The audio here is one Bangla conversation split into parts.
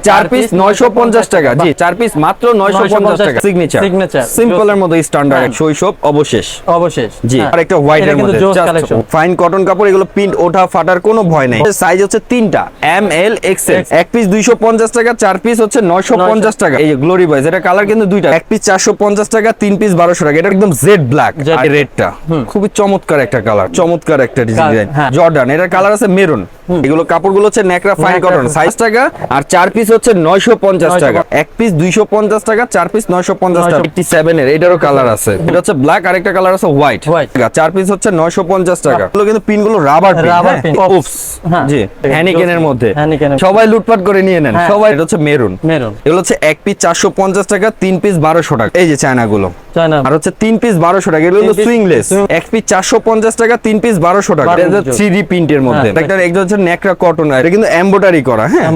চার পিস 950 টাকা। জি, 4 পিস মাত্র 950 টাকা। সিগনেচার সিম্পলের মধ্যে স্ট্যান্ডার্ড শৈশব অবশেষ জি। আর একটা হোয়াইট এর মধ্যে ফাইন কটন কাপড়, এগুলো প্রিন্ট ওঠা ফাটার কোনো ভয় নাই। সাইজ হচ্ছে তিনটা, এম এল এক্সেল। এক পিস 250 টাকা, 4 পিস হচ্ছে 950 টাকা। এই যে গ্লোরি বয়েজ, এটা কালার কিন্তু দুইটা, এক পিস 450 টাকা, 3 পিস 1200 টাকা। এটা একদম জেড ব্ল্যাক আর রেডটা খুবই চমৎকার একটা কালার, চমৎকার একটা ডিজাইন। জর্ডান, এটার কালার আছে মেরুন। এগুলো কাপড়গুলো হচ্ছে নেকড়া ফাইন কটন, সাইজ টাকা। আর 4 পিস হচ্ছে 950 টাকা, এক পিস 250 টাকা, 4 পিস 950 টাকা। 87 এর এটারও কালার আছে, এটা হচ্ছে ব্ল্যাক, আর একটা কালার আছে হোয়াইট। 4 পিস হচ্ছে 950 টাকা। এগুলো কিন্তু পিনগুলো রাবার পিন, উফস জি, হ্যানিকেনের মধ্যে সবাই লুটপাট করে নিয়ে নেন সবাই। এটা হচ্ছে মেরুন। এগুলো হচ্ছে এক পিস 450 টাকা, 3 পিস 1200 টাকা। এই যে চায়না গুলো, আর হচ্ছে 3 পিস 1200 টাকা। এগুলো সুইংলেস, এক পিস 450 টাকা, 3 পিস 1200 টাকা। এটা 3D প্রিন্টের মধ্যে। একটা হচ্ছে নেকড়া কটন, এটা কিন্তু এমব্রয়ডারি করা, হ্যাঁ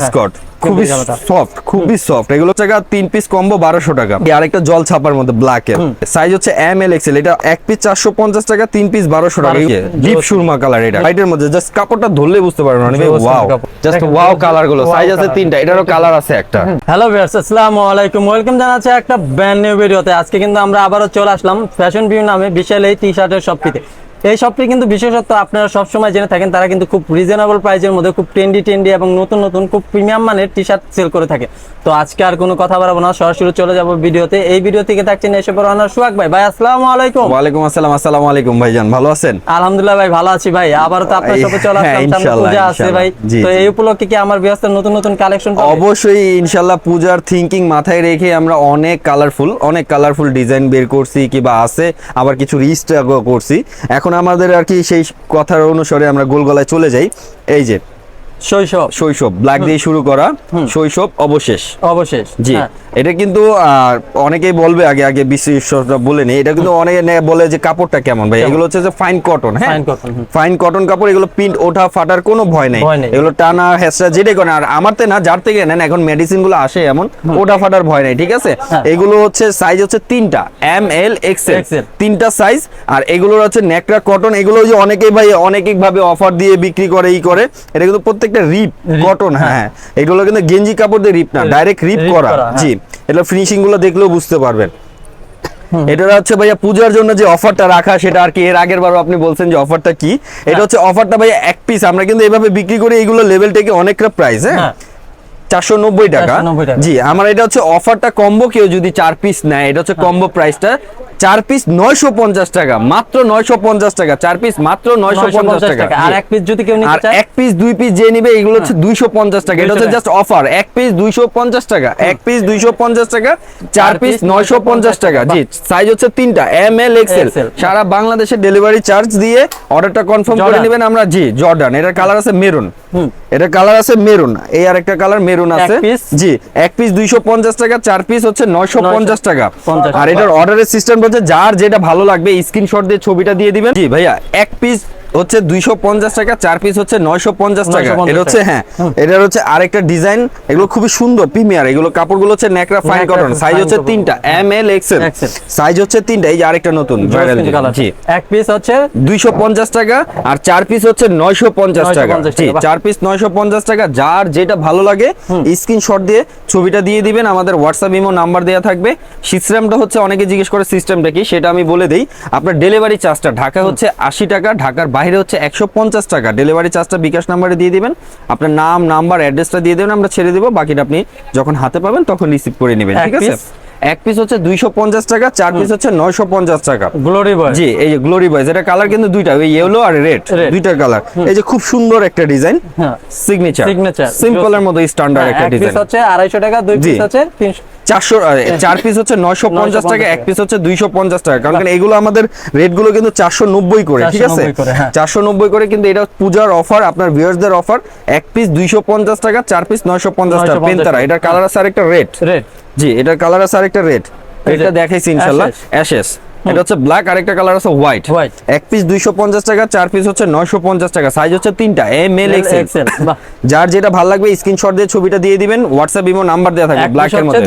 স্কট, খুবই সফট, খুবই সফট। এগুলো টাকা 3 পিস কম্বো 1200 টাকা। আর একটা জল ছাপার মধ্যে ব্ল্যাক এর, সাইজ হচ্ছে এম এল এক্সেল। এটা এক পিস 450 টাকা, 3 পিস 1200 টাকা। ডিপ সুরমা কালার, এটা হোয়াইটের মধ্যে। জাস্ট কাপড়টা ধরলে বুঝতে পারবেন অনেক ওয়াও, জাস্ট ওয়াও কালার গুলো। সাইজ আছে তিনটা, এটারও কালার আছে একটা। হ্যালো ভিউয়ার্স, আসসালামু আলাইকুম, ওয়েলকাম জানাচ্ছি একটা ব্র্যান্ড নিউ ভিডিওতে। আজকে কিন্তু আমরা আবারও চলে আসলাম ফ্যাশন ভিউ নামে বিশাল এই টি শার্টের শপটিতে। এই শপটি কিন্তু বিশেষত আপনারা সবসময় জেনে থাকেন, তারা কিন্তু খুব রিজনেবল প্রাইসের মধ্যে খুব ট্রেন্ডি এবং নতুন নতুন খুব প্রিমিয়াম মানের টি শার্ট সেল করে থাকে। তো আজকে আর কোনো কথা বাড়াবো না, সরাসরি চলে যাব ভিডিওতে। এই ভিডিও থেকে থাকছেন এসে পর আনার সোহাগ ভাই। ভাই আসসালামু আলাইকুম। ওয়ালাইকুম আসসালাম। আসসালামু আলাইকুম ভাইজান, ভালো আছেন? আলহামদুলিল্লাহ ভাই, ভালো আছি ভাই। আবার তো আপনার সাথে চলে আসলাম, সামনে পূজা আছে ভাই। তো এই উপলক্ষে কি আমার ভিউয়ার্সদের নতুন নতুন কালেকশন পাবে? অবশ্যই ইনশাআল্লাহ। পূজার থিংকিং মাথায় রেখে আমরা অনেক কালারফুল ডিজাইন বের করছি, কিবা আছে, আবার কিছু রিস্টক করছি। এখন আমাদের আর কি সেই কথার অনুসারে আমরা গোলগলায় চলে যাই। এই যে শৈশব ব্ল্যাক দিয়ে শুরু করা, শৈশব অবশেষ জি। এটা কিন্তু অনেকেই বলবে, আগে বিশেষটা বলে নেই, এটা কিন্তু অনেকে বলে যে কাপড়টা কেমন ভাই। এগুলো হচ্ছে যে ফাইন কটন, হ্যাঁ ফাইন কটন কাপড়। এগুলো প্রিন্ট ওঠা ফাটার কোনো ভয় নেই। এগুলো টানা হেসরা যেটাই করেন, আর আমার তে না, যার থেকে নেন, এখন মেডিসিন গুলো আসে এমন, ওঠা ফাটার ভয় নেই, ঠিক আছে। এগুলো হচ্ছে সাইজ হচ্ছে তিনটা, এম এল এক্সেল, তিনটা সাইজ। আর এগুলোর হচ্ছে নেকড়া কটন। এগুলো যে অনেকেই ভাই অনেক ভাবে অফার দিয়ে বিক্রি করে, করে। এটা কিন্তু প্রত্যেকটা রিপ কটন, হ্যাঁ এগুলো কিন্তু গেঞ্জি কাপড় দিয়ে রিপ না, ডাইরেক্ট রিপ করা জি। এটা ফিনিশিং গুলো দেখলেও বুঝতে পারবেন। এটা হচ্ছে ভাইয়া পূজার জন্য যে অফারটা রাখা, সেটা আর কি এর আগের বারও আপনি বলছেন যে অফারটা কি। এটা হচ্ছে অফারটা ভাইয়া এক পিস আমরা কিন্তু এইভাবে বিক্রি করি, এইগুলো লেভেল থেকে অনেকটা প্রাইস, হ্যাঁ 490 টাকা জি। আমার এটা হচ্ছে অফারটা কম্বো, কেউ যদি 4 পিস নেয়, এটা হচ্ছে কম্বো প্রাইসটা। 4 পিস 950 টাকা, মাত্র 950 টাকা। 4 পিস মাত্র 950 টাকা। আর এক পিস যদি কেউ নিতে চায়, এক পিস 2 পিস যে নিবে, এগুলো হচ্ছে 250 টাকা। এটা হচ্ছে জাস্ট অফার, এক পিস 250 টাকা, এক পিস 250 টাকা, 4 পিস 950 টাকা জি। সাইজ হচ্ছে তিনটা, এম এল এক্সেল। সারা বাংলাদেশে ডেলিভারি চার্জ দিয়ে অর্ডারটা কনফার্ম করে নেবেন আমরা জি। জর্ডান, এটার কালার আছে মেরুন, এটার কালার আছে মেরুন। এই আরেকটা কালার মেরুন আছে জি। এক পিস 250 টাকা, 4 পিস হচ্ছে 950 টাকা। আর এটার অর্ডারের সিস্টেম হচ্ছে যার যেটা ভালো লাগবে স্ক্রিনশট দিয়ে ছবিটা দিয়ে দিবেন জি। ভাইয়া এক পিস হচ্ছে 250 টাকা, 4 পিস হচ্ছে 950 টাকা। এটা হচ্ছে হ্যাঁ, এটার হচ্ছে আরেকটা ডিজাইন। এগুলো খুবই সুন্দর প্রিমিয়ার। এগুলো কাপড়গুলো হচ্ছে নেকড়া ফাইন কটন, সাইজ হচ্ছে তিনটা, এম এল এক্সেল, সাইজ হচ্ছে তিনটা। এই যে আরেকটা নতুন ভাইরাল জি। এক পিস হচ্ছে 250 টাকা, আর 4 পিস হচ্ছে 950 টাকা জি। 4 পিস 950 টাকা। যার যেটা ভালো লাগে স্ক্রিনশট দিয়ে ছবিটা দিয়ে দিবেন। আমাদের হোয়াটসঅ্যাপ ইমো নাম্বার দেওয়া থাকবে। সিস্টেমটা হচ্ছে অনেকে জিজ্ঞেস করে সিস্টেমটা কি, সেটা আমি বলে দেই। আপনার ডেলিভারি চার্জটা ঢাকা হচ্ছে 80 টাকা, ঢাকার বাইরে হচ্ছে 150 টাকা। ডেলিভারি চার্জটা বিকাশ নাম্বারে দিয়ে দিবেন। আপনার নাম, নাম্বার, অ্যাড্রেসটা দিয়ে দেবেন, আমরা ছেড়ে দেবো। বাকিটা আপনি যখন হাতে পাবেন তখন রিসিভ করে নেবেন, ঠিক আছে। এক পিস হচ্ছে 250 টাকা, 4 পিস হচ্ছে 950 টাকা। গ্লোরি বয় জি, এই যে গ্লোরি বয়, এটা কালার কিন্তু দুইটা, ওই ইয়েলো আর রেড, দুইটা কালার। এই যে খুব সুন্দর একটা ডিজাইন, সিগনেচার সিম্পলের মধ্যে স্ট্যান্ডার্ড একটা ডিজাইন। এক পিস হচ্ছে 250 টাকা, দুই পিস হচ্ছে 400, 4 পিস হচ্ছে 950 টাকা, এক পিস হচ্ছে 250 টাকা। কারণ এগুলো আমাদের রেট গুলো কিন্তু 490 করে, ঠিক আছে 490 করে। কিন্তু এটা পূজার অফার, আপনার ভিউয়ার্সদের অফার। এক পিস 250 টাকা, 4 পিস 950 টাকা। পেন্তারা, এটার কালার আছে আরেকটা রেড জি। এটার কালার আছে আরেকটা রেড, এটা দেখাইছি ইনশাআল্লাহ অ্যাশেস। এটা হচ্ছে ব্ল্যাক, আরেকটা কালার আছে হোয়াইট। এক পিস 250 টাকা, 4 পিস হচ্ছে 950 টাকা। সাইজ হচ্ছে তিনটা, এম এল এক্সেল। যার যেটা ভালো লাগবে স্ক্রিনশট দিয়ে ছবিটা দিয়ে দিবেন। হোয়াটসঅ্যাপ ইমো নাম্বার দেওয়া থাকবে ব্ল্যাক এর মধ্যে।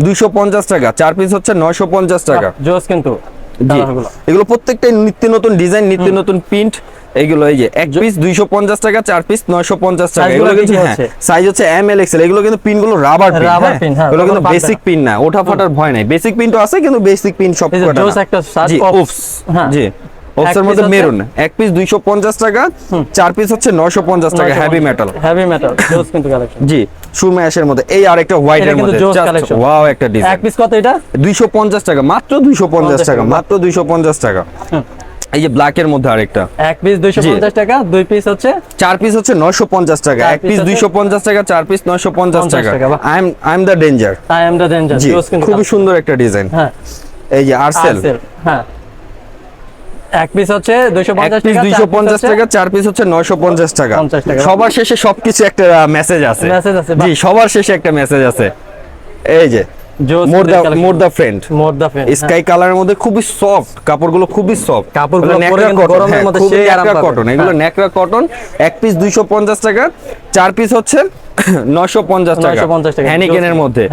250 টাকা, 4 পিস হচ্ছে 950 টাকা। জোস কিন্তু জি এগুলো প্রত্যেকটাই নিত্য নতুন ডিজাইন, নিত্য নতুন প্রিন্ট। এগুলো এই যে এক পিস 250 টাকা, 4 পিস 950 টাকা। এগুলো কিন্তু সাইজ হচ্ছে এম এল এক্সেল। এগুলো কিন্তু পিন গুলো রাবার পিন, এগুলো কিন্তু বেসিক পিন না, ওঠা ফাটার ভয় নাই। বেসিক পিনও আছে কিন্তু বেসিক পিন সব কটা জি অফস। জি অফসের মধ্যে মেরুন এক পিস 250 টাকা, 4 পিস হচ্ছে 950 টাকা। হেভি মেটাল জোস কিন্তু কালেকশন। জি সুরম্যাশের মধ্যে এই আরেকটা হোয়াইট এর মধ্যে ওয়াও একটা ডিজাইন। এক পিস কত এটা? 250 টাকা, মাত্র 250 টাকা, মাত্র 250 টাকা। এই যে ব্ল্যাক এর মধ্যে আরেকটা এক পিস 250 টাকা, দুই পিস হচ্ছে 4 পিস হচ্ছে 950 টাকা। এক পিস 250 টাকা, 4 পিস 950 টাকা। I am the danger. খুব সুন্দর একটা ডিজাইন। হ্যাঁ এই যে আরসেল। হ্যাঁ এক পিস হচ্ছে 250 টাকা, 4 পিস হচ্ছে 950 টাকা। সবার শেষে সবকিছু একটা মেসেজ আছে। জি সবার শেষে একটা মেসেজ আছে। এই যে মোর দা ফ্রেন্ড স্কাই কালারের মধ্যে খুবই সফট কাপড়গুলো, খুবই সফট কাপড়গুলো। গরমের মধ্যে সেই আরাম পাবেন। কটন, এগুলো নেকড়া কটন। এক পিস 250 টাকা, 4 পিস হচ্ছে 950 টাকা। হ্যানিকেনের মধ্যে।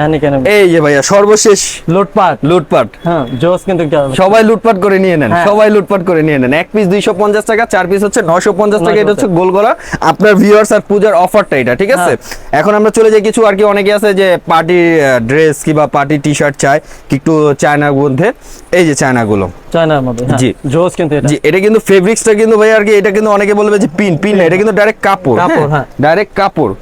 এই যে ভাইয়া সর্বশেষ লুটপাট। হ্যাঁ জোস কিন্তু সবাই লুটপাট করে নিয়ে নেন, সবাই লুটপাট করে নিয়ে নেন। এক পিস 250 টাকা, 4 পিস হচ্ছে 950 টাকা। এটা হচ্ছে গোলগলা আপনার ভিউয়ার্স আর পূজার অফারটা এটা, ঠিক আছে? এখন আমরা চলে যাই কিছু আর কি অনেকে আছে যে পার্টি ড্রেস কিংবা পার্টি টি শার্ট চায় একটু চায়নার মধ্যে। এই যে চায়নাগুলো চায়নার মধ্যে জি জোস কিন্তু এটা। জি এটা কিন্তু ফেব্রিক্সটা কিন্তু ভাই আর কি এটা কিন্তু অনেকে বলবে যে পিন না, এটা কিন্তু ডাইরেক্ট কাপড়। হ্যাঁ ডাইরেক্ট কাপড়,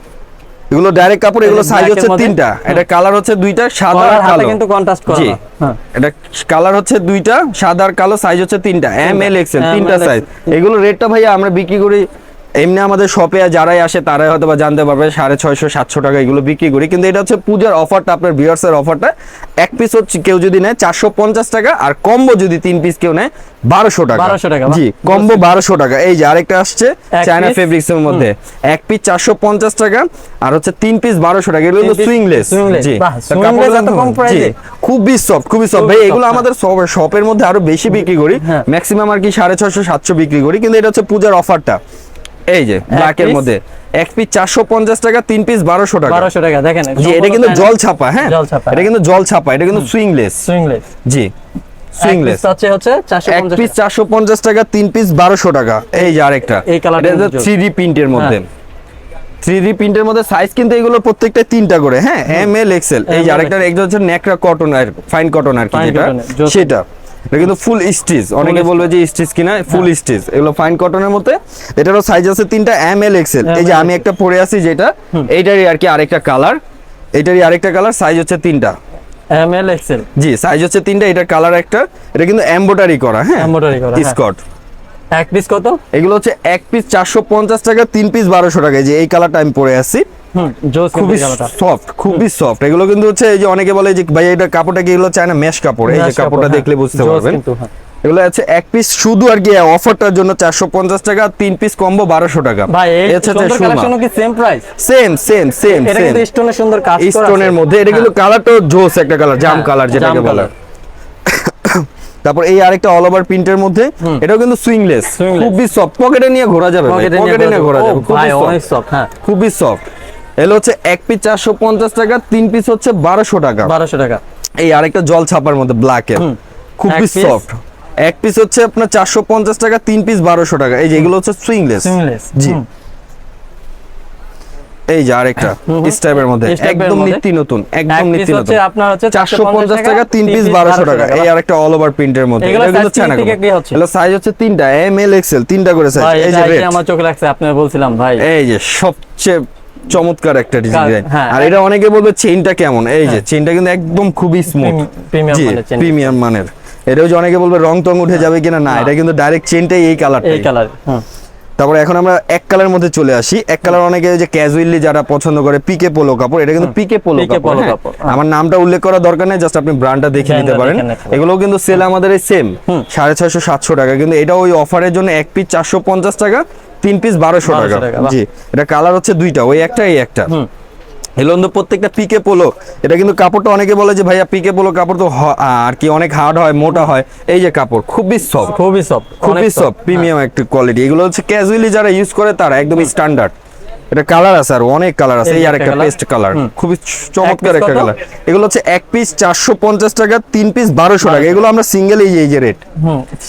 এগুলো ডাইরেক্ট কাপড়। এগুলো সাইজ হচ্ছে 3টা, এটা কালার হচ্ছে 2টা, সাদা আর কালো কিন্তু কন্ট্রাস্ট করা। হ্যাঁ এটা কালার হচ্ছে 2টা, সাদা আর কালো। সাইজ হচ্ছে 3টা, এম এল এক্সেল, 3টা সাইজ। এগুলো রেটটা ভাইয়া আমরা বিক্রি করি এমনি আমাদের শপে যারাই আসে তারাই হয়তো বা জানতে পারবে 650-700 টাকা এগুলো বিক্রি করি। কিন্তু এটা হচ্ছে পূজার অফারটা, আপনার ভিউয়ার্সের অফারটা। এক পিস হচ্ছে কেউ যদি নেয় 450 টাকা, আর কম্বো যদি 3 পিস কেউ নেয় 1200 টাকা। জি কম্বো 1200 টাকা। এই যে আরেকটা আসছে চায়না ফেব্রিক্স এর মধ্যে, এক পিস 450 টাকা আর হচ্ছে 3 পিস 1200 টাকা। এগুলো সুইংলেস। জি খুবই সফট, খুবই সফট ভাই। এগুলো আমাদের শপের মধ্যে আরো বেশি বিক্রি করি, ম্যাক্সিমাম আর কি 650-700 বিক্রি করি। কিন্তু এটা হচ্ছে পূজার অফারটা। এই যে ব্ল্যাক এর মধ্যে এক পিস 450 টাকা, 3 পিস 1200 টাকা। 1200 টাকা দেখেন। জি এটা কিন্তু জল ছাপা। হ্যাঁ এটা কিন্তু জল ছাপা, এটা কিন্তু সুইংলেস। জি সুইংলেস হচ্ছে 450 এক পিস 450 টাকা, 3 পিস 1200 টাকা। এই যে আরেকটা এই কালারটা 3D প্রিন্টের মধ্যে, 3D প্রিন্টের মধ্যে সাইজ কিন্তু এগুলো প্রত্যেকটা 3টা করে। হ্যাঁ এম এল এক্সেল। এই যে আরেকটা একটা হচ্ছে নেকড়া কটন আর ফাইন কটন আর কি যেটা সেটা। এটা কিন্তু ফুল স্টিচ, অনেকে বলবে যে স্টিচ কিনা, ফুল স্টিচ। এগুলো ফাইন কটনের মধ্যে। এটারও সাইজ আছে 3টা, এম এল এক্সেল। এই যে আমি একটা পরে আছি যেটা, এইটারই আর কি আরেকটা কালার, এইটারই আরেকটা কালার। সাইজ হচ্ছে 3টা, এম এল এক্সেল। জি সাইজ হচ্ছে 3টা, এটার কালার একটা। এটা কিন্তু এমব্রয়ডারি করা। হ্যাঁ এমব্রয়ডারি করা স্কট। এক পিস কত? এগুলো হচ্ছে এক পিস 450 টাকা, 3 পিস 1200 টাকা। এই যে এই কালারটা আমি পরে আছি, খুবই সফট, খুবই সফট। এগুলো কিন্তু হচ্ছে এই যে অনেকে বলে যে ভাই এটা কাপড়টা কি, এগুলো চায়না মেশ কাপড়। এই যে কাপড়টা দেখলে বুঝতে পারবেন। এগুলো আছে এক পিস শুধু আর কি অফারটার জন্য 450 টাকা, 3 পিস কম্বো 1200 টাকা। ভাই এই সুন্দর কালেকশন কি সেম প্রাইস? সেম। এটা কিন্তু স্টোনের সুন্দর কাজ করা আছে স্টোনের মধ্যে। এটা কিন্তু কালারটা জোস একটা কালার, জাম কালার যেটাকে বলে। তারপর এই আরেকটা অল ওভার প্রিন্টের মধ্যে, এটাও কিন্তু সুইংলেস, খুবই সফট। পকেটে নিয়ে ঘোরা যাবে, পকেটে নিয়ে ঘোরা যাবে, অনেক সফট। হ্যাঁ খুবই সফট। এলো হচ্ছে এক পিস 450 টাকা, 3 পিস হচ্ছে 1200 টাকা। 1200 টাকা। এই আরেকটা জল ছাপার মধ্যে ব্ল্যাক এর, খুবই সফট। এক পিস হচ্ছে আপনার 450 টাকা, 3 পিস 1200 টাকা। এই যে এগুলো হচ্ছে সুইংলেস। জি এই যে আরেকটা স্টাইপের মধ্যে একদম নিত্য নতুন, একদম নিত্য নতুন। আপনার হচ্ছে 450 টাকা, 3 পিস 1200 টাকা। এই আরেকটা অল ওভার প্রিন্টের মধ্যে। এগুলো চায়না এগুলো সাইজ হচ্ছে 3টা, এম এল এক্সেল, 3টা করে সাইজ। এই যে রেড আমার চোখে লাগছে, আপনি বলছিলাম ভাই। এই যে সবচেয়ে চমৎকার একটা ডিজাইন। আর এটা অনেকে বলবে চেইনটা কেমন। এই যে চেইনটা কিন্তু একদম খুবই স্মুথ, প্রিমিয়াম মানের। এটাও যে অনেকে বলবে রং টং উঠে যাবে কিনা, না এটা কিন্তু ডাইরেক্ট চেইনটাই এই কালারটা, এই কালার। তারপরে এখন আমরা এক কালারের মধ্যে চলে আসি। এক কালার অনেকে যে ক্যাজুয়ালি যারা পছন্দ করে, পিকে পোলো কাপড়। এটা কিন্তু পিকে পোলো কাপড়। আমার নামটা উল্লেখ করার দরকার নেই, জাস্ট আপনি ব্র্যান্ডটা দেখে নিতে পারেন। এগুলোও কিন্তু সেল আমাদের এই সেম 650-700 টাকা। কিন্তু এটা ওই অফারের জন্য এক পিস 450 টাকা, 3 পিস 1200 টাকা। জি এটা কালার হচ্ছে 2টা, ওই একটা এই একটা। এগুলো কিন্তু প্রত্যেকটা পিকে পোলো। এটা কিন্তু কাপড়টা অনেকে বলে যে ভাইয়া পিকে পোলো কাপড় তো আর কি অনেক হার্ড হয়, মোটা হয়। এই যে কাপড় খুবই সফট, খুবই সফট, প্রিমিয়াম একটা কোয়ালিটি। এগুলো হচ্ছে ক্যাজুয়ালি যারা ইউজ করে তারা একদম স্ট্যান্ডার্ড। এটা কালার আছে আর অনেক কালার আছে। এই আরেকটা পেস্ট কালার, খুবই চমৎকার একটা কালার। এগুলো হচ্ছে এক পিস 450 টাকা, 3 পিস 1200 টাকা। এগুলো আমরা সিঙ্গেল এই যে রেট,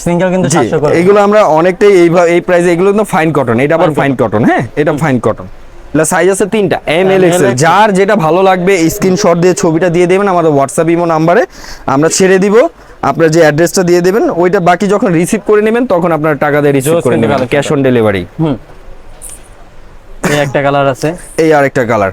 সিঙ্গেল কিন্তু 700 করে। এগুলো আমরা অনেকটাই এই প্রাইসে। এগুলো কিন্তু ফাইন কটন, এটা আবার ফাইন কটন। হ্যাঁ, এটা ফাইন কটন। এটা সাইজ আছে 3টা, এম এল এক্সেল। যার যেটা ভালো লাগবে স্ক্রিনশট দিয়ে ছবিটা দিয়ে দেবেন আমাদের হোয়াটসঅ্যাপ ইমো নাম্বারে, আমরা ছেড়ে দিব। আপনার যে অ্যাড্রেসটা দিয়ে দেবেন, ওইটা বাকি যখন রিসিভ করে নেবেন তখন আপনার টাকা দিয়ে রিসিভ করে নেবেন, ক্যাশ অন ডেলিভারি। এই একটা কালার আছে, এই আরেকটা কালার।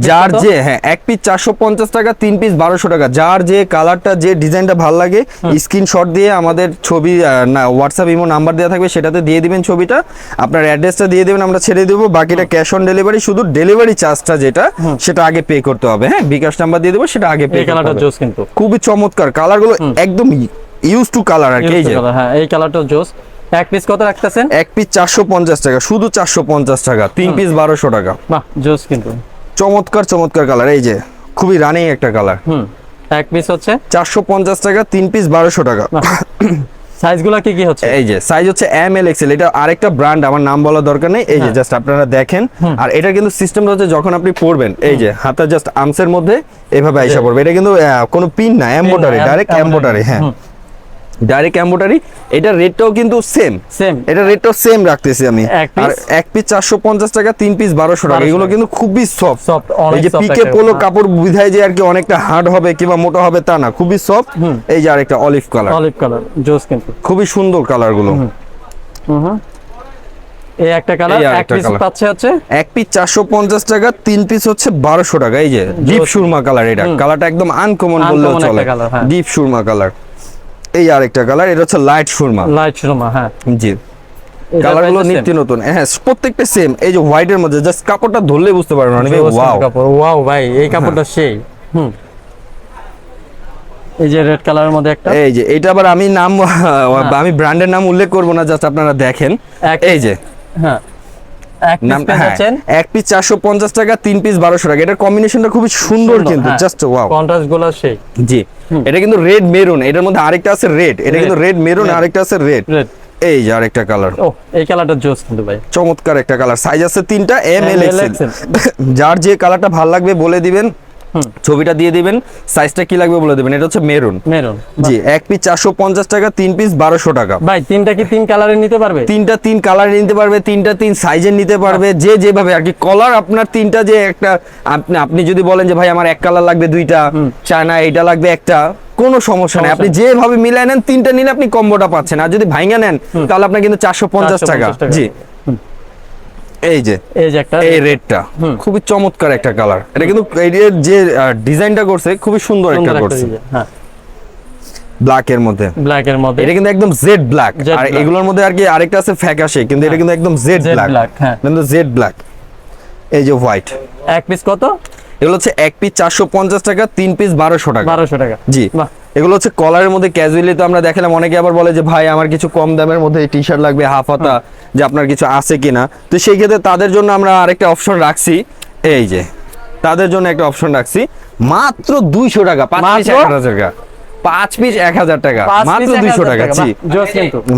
যার যে হ্যাঁ, এক পিস 450 টাকা, 3 পিস 1200 টাকা। যার যে কালারটা, যে ডিজাইনটা ভালো লাগে স্ক্রিনশট দিয়ে আমাদের ছবি না হোয়াটসঅ্যাপ ইমো নাম্বার দেওয়া থাকবে, সেটাতে দিয়ে দিবেন ছবিটা, আপনার অ্যাড্রেসটা দিয়ে দেবেন, আমরা ছেড়ে দেবো। বাকিটা ক্যাশ অন ডেলিভারি, শুধু ডেলিভারি চার্জটা যেটা সেটা আগে পে করতে হবে। হ্যাঁ, বিকাশ নাম্বার দিয়ে দেবো, সেটা আগে পে করতে হবে। জোস কিন্তু খুবই চমৎকার কালারগুলো, একদম ইউজ টু কালার আর কি। এই যে হ্যাঁ, এই কালারটা জোস। এক পিস কত রাখতেছেন? এক পিস 450 টাকা, শুধু 450 টাকা, 3 পিস 1200 টাকা। বাহ, জোস কিন্তু চমৎকার চমৎকার কালার। এই যে খুবই রানিং একটা কালার। এক পিস হচ্ছে 450 টাকা, 3 পিস 1200 টাকা। সাইজগুলো কি কি হচ্ছে? এই যে সাইজ হচ্ছে এম এল এক্সেল। এটা আরেকটা ব্র্যান্ড, আমার নাম বলার দরকার নেই। এই যে জাস্ট আপনারা দেখেন। আর এটা কিন্তু সিস্টেমটা হচ্ছে যখন আপনি পরবেন, এই যে হাতে জাস্ট আর্মসের মধ্যে এভাবে আইসা পড়বে। এটা কিন্তু কোনো পিন না, এমব্রয়ডারি, ডাইরেক্ট এমব্রয়ডারি। হ্যাঁ, ডাইরেক্ট এমব্রয়ডারি। এটা রেটটাও কিন্তু সেম, এটা রেটটাও সেম রাখতেছি আমি। আর এক পিস 450 টাকা, 3 পিস 1200 টাকা। এগুলো কিন্তু খুবই সফট। এই যে পিকে পোলো কাপড় বুঝায় যে আর কি অনেকটা হার্ড হবে কিংবা মোটা হবে তা না, খুবই সফট। এই যে আরেকটা অলিভ কালার, জোস কিন্তু খুবই সুন্দর কালার গুলো। এই একটা কালার, এক পিস পাচ্ছে হচ্ছে এক পিস 450 টাকা, 3 পিস হচ্ছে 1200 টাকা। এই যে ডিপ সুরমা কালার, এটা কালারটা একদম আনকমন বললেও চলে, ডিপ সুরমা কালার। এই আরেকটা কালার, এটা হচ্ছে লাইট সুরমা। হ্যাঁ জি, কালারগুলো নিত্য নতুন। হ্যাঁ, প্রত্যেকটা সেম। এই যে হোয়াইটের মধ্যে জাস্ট কাপড়টা ধরলে বুঝতে পারবেন না। ওয়াও ওয়াও ভাই, এই কাপড়টা সেই। এই যে রেড কালারের মধ্যে একটা, এই যে এটা আবার আমি নাম, আমি ব্র্যান্ডের নাম উল্লেখ করব না, জাস্ট আপনারা দেখেন। এই যে হ্যাঁ, এক পিস 450 টাকা, 3 পিস 1200 টাকা। এটার কম্বিনেশনটা খুবই সুন্দর কিন্তু, জাস্ট ওয়াও, কন্ট্রাস্ট গুলো সেই। জি, এটা কিন্তু রেড মেরুন, এটার মধ্যে আরেকটা আছে রেড। এটা কিন্তু রেড মেরুন, আরেকটা আছে রেড। এই যে আরেকটা কালার, ও এই কালারটা জোস কিন্তু ভাই, চমৎকার একটা কালার। সাইজ আছে 3টা, এম এল এক্সেল। যার যে কালারটা ভালো লাগবে বলে দিবেন, ছবিটা দিয়ে দিবেন, সাইজটা কি লাগবে বলে দিবেন। এটা হচ্ছে মেরুন। জি, এক পিস 450 টাকা, 3 পিস 1200 টাকা। ভাই তিনটা কি 3 কালারে নিতে পারবে? 3টা 3 কালারে নিতে পারবে, 3টা 3 সাইজে নিতে পারবে, যে যেভাবে আর কি। কলার আপনার 3টা, যে একটা আপনি যদি বলেন যে ভাই আমার এক কালার লাগবে 2টা, চায়না এটা লাগবে একটা, কোনো সমস্যা নেই। আপনি যেভাবে মিলাই নেন, 3টা নিলে আপনি কম্বোটা পাচ্ছেন। আর যদি ভাঙা নেন তাহলে আপনার কিন্তু 450 টাকা। জি, এই যে একটা এই রেডটা খুবই চমৎকার একটা কালার। এটা কিন্তু এর যে ডিজাইনটা করছে খুবই সুন্দর একটা করছে। হ্যাঁ, ব্ল্যাক এর মধ্যে, এটা কিন্তু একদম জেড ব্ল্যাক। আর এগুলোর মধ্যে আর কি আরেকটা আছে ফ্যাকাশে, কিন্তু এটা কিন্তু একদম জেড ব্ল্যাক। হ্যাঁ, কিন্তু জেড ব্ল্যাক। এই যে হোয়াইট, এক পিস কত? এগুলো হচ্ছে এক পিস 450 টাকা, 3 পিস 1200 টাকা। 1200 টাকা, জি। এগুলো হচ্ছে কলারের মধ্যে ক্যাজুয়ালি তো আমরা দেখালাম। অনেকে আবার বলে যে ভাই আমার কিছু কম দামের মধ্যে টি শার্ট লাগবে, হাফ হাতা, যে আপনার কিছু আছে কিনা। তো সেই ক্ষেত্রে তাদের জন্য আমরা আরেকটা অপশন রাখছি। এই যে তাদের জন্য একটা অপশন রাখছি, মাত্র 200 টাকা, 5 পিস 1000 টাকা, 5 পিস 1000 টাকা, মাত্র 200 টাকা। জি,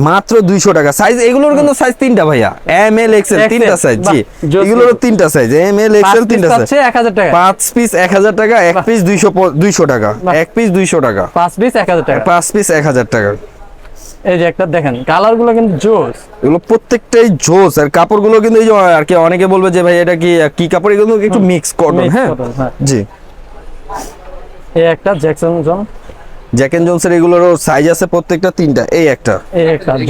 মাত্র 200 টাকা। সাইজ এগুলোর কিন্তু সাইজ 3টা ভাইয়া, এম এল এক্সেল 3টা সাইজ। জি, এগুলোর 3টা সাইজ, এম এল এক্সেল 3টা সাইজ। 1000 টাকা, 5 পিস 1000 টাকা, এক পিস 200 টাকা, এক পিস 200 টাকা, 5 পিস 1000 টাকা, 5 পিস 1000 টাকা। এই যে একটা দেখেন, কালারগুলো কিন্তু জোস, এগুলো প্রত্যেকটাই জোস। আর কাপড়গুলো কিন্তু এই যে আর কি অনেকে বলবে যে ভাই এটা কি কাপড়, এগুলো একটু মিক্স কটন। হ্যাঁ জি, এই একটা জ্যাক এন্ড জোনসের, এগুলোরও সাইজ আছে প্রত্যেকটা 3টা। এই একটা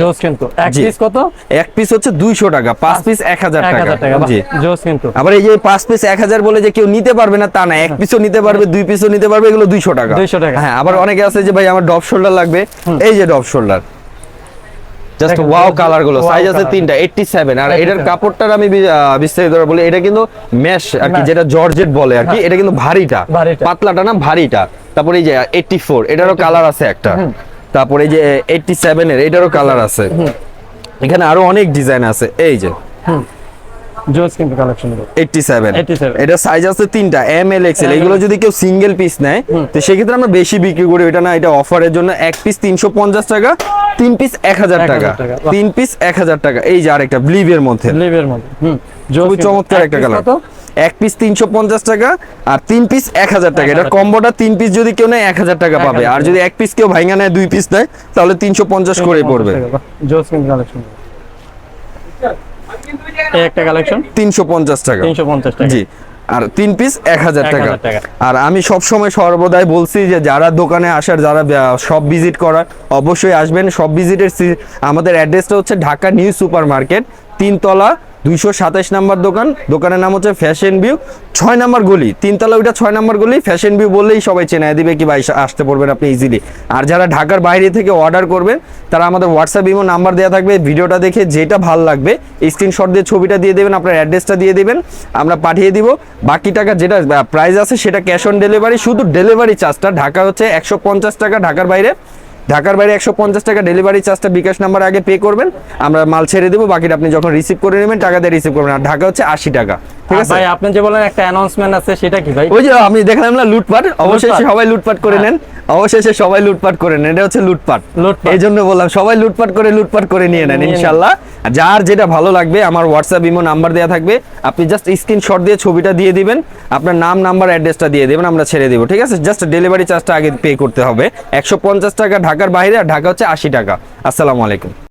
জোস কিন্তু, এক পিস কত? এক পিস হচ্ছে 200 টাকা, 5 পিস 1000 টাকা। জি, জোস কিন্তু। আবার এই যে 5 পিস 1000 বলে যে কেউ নিতে পারবে না তা না, এক পিসও নিতে পারবে, 2 পিসও নিতে পারবে, এগুলো 200 টাকা। 200 টাকা। হ্যাঁ, আবার অনেকে আছে যে ভাই আমার ডপ শোল্ডার লাগবে, এই যে depth shoulder, just wow colour গুলো। সাইজ আছে 3টা, 87। আর এটার কাপড়টার আমি বিস্তারিত বলি, এটা কিন্তু মেশ আর কি, যেটা জর্জেট বলে আর কি। এটা কিন্তু ভারীটা, পাতলাটা না, ভারীটা। তারপরে এই যে 84, এটারও কালার আছে একটা। তারপরে এই যে 87 এর, এটারও কালার আছে। এখানে আরো অনেক ডিজাইন আছে। এই যে জোস কিন্তু কালেকশন 87, এটা সাইজ আছে 3টা, এম এল এক্সেল। এগুলো যদি কেউ সিঙ্গেল পিস নেয় তো সেক্ষেত্রে আমরা বেশি বিক্রি করি, এটা না, এটা অফারের জন্য। এক পিস 350 টাকা, 3 পিস 1000 টাকা, 3 পিস 1000 টাকা। এই যে আরেকটা ব্লিভের মধ্যে, খুবই চমৎকার একটা কালার। এক পিস 350 টাকা আর 3 পিস 1000 টাকা। এটা কম্বোটা 3 পিস যদি কেউ নেয় 1000 টাকা পাবে, আর যদি এক পিস কেউ ভাঙা নেয় 2 পিস নেয় তাহলে 350 করে পড়বে। জোসকিন কালেকশন এই একটা কালেকশন 350 টাকা। 350 টাকা জি, আর 3 পিস 1000 টাকা। আর আমি সব সময় সর্বদাই বলছি যে যারা দোকানে আসার, যারা সব ভিজিট করার, অবশ্যই আসবেন। সব ভিজিটের আমাদের অ্যাড্রেসটা হচ্ছে ঢাকা নিউ সুপার মার্কেট, 3 তলা 227 নাম্বার দোকান। দোকানের নাম হচ্ছে ফ্যাশন ভিউ, 6 নাম্বার গলি, 3 তলা ওইটা 6 নাম্বার গলি। ফ্যাশন ভিউ বললেই সবাই চেনায় দিবে কি ভাই আসতে পারবেন আপনি ইজিলি। আর যারা ঢাকার বাইরে থেকে অর্ডার করবেন তারা আমাদের হোয়াটসঅ্যাপ ইমো নাম্বার দেওয়া থাকবে, ভিডিওটা দেখে যেটা ভালো লাগবে স্ক্রিনশট দিয়ে ছবিটা দিয়ে দেবেন, আপনার অ্যাড্রেসটা দিয়ে দেবেন, আমরা পাঠিয়ে দিব। বাকি টাকা যেটা প্রাইস আছে সেটা ক্যাশ অন ডেলিভারি। শুধু ডেলিভারি চার্জটা ঢাকা হচ্ছে 150 টাকা, ঢাকার বাইরে 150 টাকা ডেলিভারি চার্জটা বিকাশ নাম্বার আগে পে করবেন, আমরা মাল ছেড়ে দেবো। বাকিটা আপনি যখন রিসিভ করে নেবেন টাকা দিয়ে রিসিভ করবেন। আর ঢাকা হচ্ছে 80 টাকা। ঠিক আছে ভাই, আপনি যে বলেন একটা অ্যানাউন্সমেন্ট আছে সেটা কি ভাই? ওই যে আমি দেখলাম না লুটপাট, অবশেষে সবাই লুটপাট করে নেন, অবশেষে সবাই লুটপাট করে নেন। এটা হচ্ছে লুটপাট, এই জন্য বললাম সবাই লুটপাট করে নিয়ে নেন ইনশাল্লাহ। যার যেটা ভালো লাগবে আমার হোয়াটসঅ্যাপ ইমো নাম্বার দেওয়া থাকবে, আপনি জাস্ট স্ক্রিনশট দিয়ে ছবিটা দিয়ে দিবেন, আপনার নাম নাম্বার অ্যাড্রেসটা দিয়ে দেবেন, আমরা ছেড়ে দেবো। ঠিক আছে, জাস্ট ডেলিভারি চার্জটা আগে পে করতে হবে 150 টাকা ঢাকার বাইরে, আর ঢাকা হচ্ছে 80 টাকা। আসসালামু আলাইকুম।